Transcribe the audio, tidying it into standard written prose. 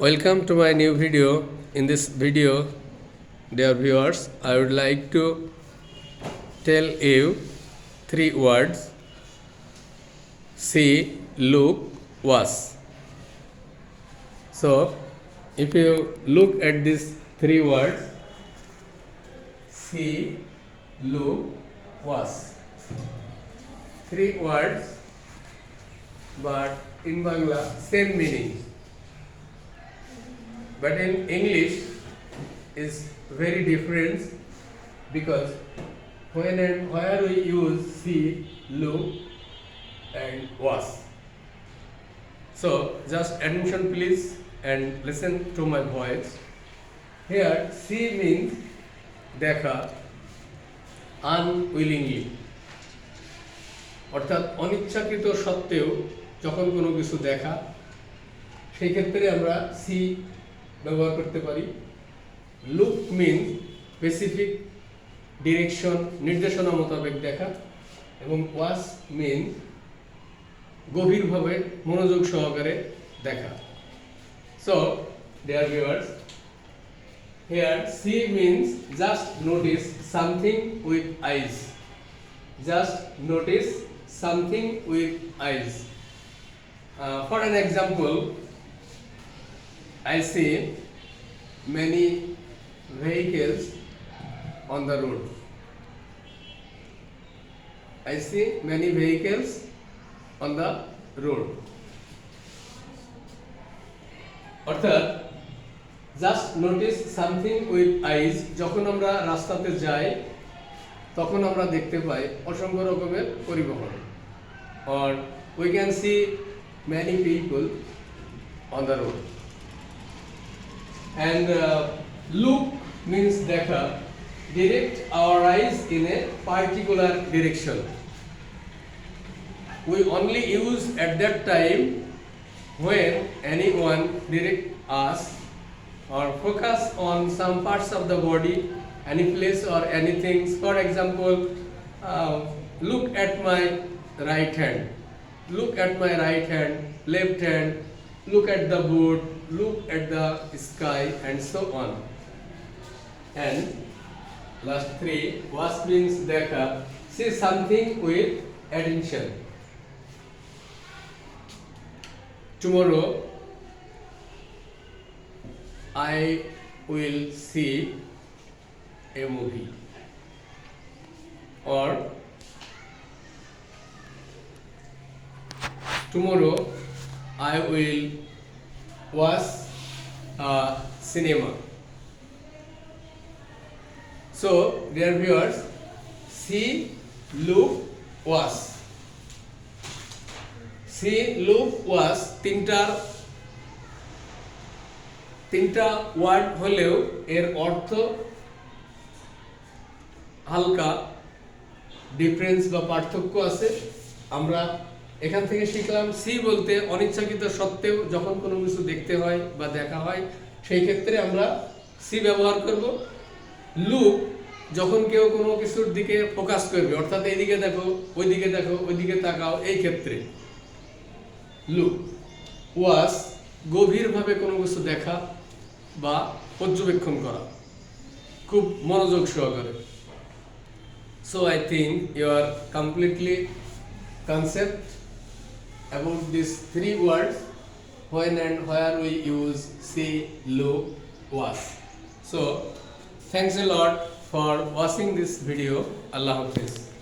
Welcome to my new video. In this video, dear viewers, I would like to tell you three words: see, look, was. So, if you look at these three words, see, look, was. Three words, but in Bangla, same meaning. But in English is very different because when and where we use see, look and was. So just attention please and listen to my voice. Here see means দেখা unwillingly, অর্থাৎ অনিচ্ছাকৃত সত্ত্বেও যখন কোনো কিছু দেখা সেই ক্ষেত্রে আমরা সি ব্যবহার করতে পারি। লুক মিন্স স্পেসিফিক ডিরেকশন, নির্দেশনা মোতাবেক দেখা, এবং ওয়াচ মিন গভীরভাবে মনোযোগ সহকারে দেখা। So dear viewers, here see means just notice something with eyes, just notice something with eyes. For an example, I see many vehicles on the road. I see many vehicles on the road. অর্থাৎ just notice something with আইজ, যখন আমরা রাস্তাতে যাই তখন আমরা দেখতে পাই অসংখ্য রকমের পরিবহন। or we can see many people on the road. And look means dekha, direct our eyes in a particular direction. We only use at that time when anyone direct us or focus on some parts of the body, any place or anything. For example, look at my right hand, look at my right hand, left hand, look at the board, look at the sky, and so on. And last three, was means dekha, see something with attention. Tomorrow I will see a movie, or tomorrow I will watch a cinema. So dear viewers, see, look, watch. See, look, watch তিনটা word হলেও এর অর্থ হালকা difference বা পার্থক্য আছে। আমরা এখান থেকে শিখলাম সি বলতে অনিচ্ছাকৃত সত্ত্বেও যখন কোনো কিছু দেখতে হয় বা দেখা হয় সেই ক্ষেত্রে আমরা সি ব্যবহার করব। লুক যখন কেউ কোনো কিছুর দিকে ফোকাস করবে, অর্থাৎ এইদিকে দেখো, ওইদিকে দেখো, ওইদিকে তাকাও, এই ক্ষেত্রে লুক। ওয়াচ গভীরভাবে কোনো কিছু দেখা বা পর্যবেক্ষণ করা খুব মনোযোগ সহকারে। So I think you are completely concept about these three words when and where we use see, look, watch. So thanks a lot for watching this video. Allah Hafiz.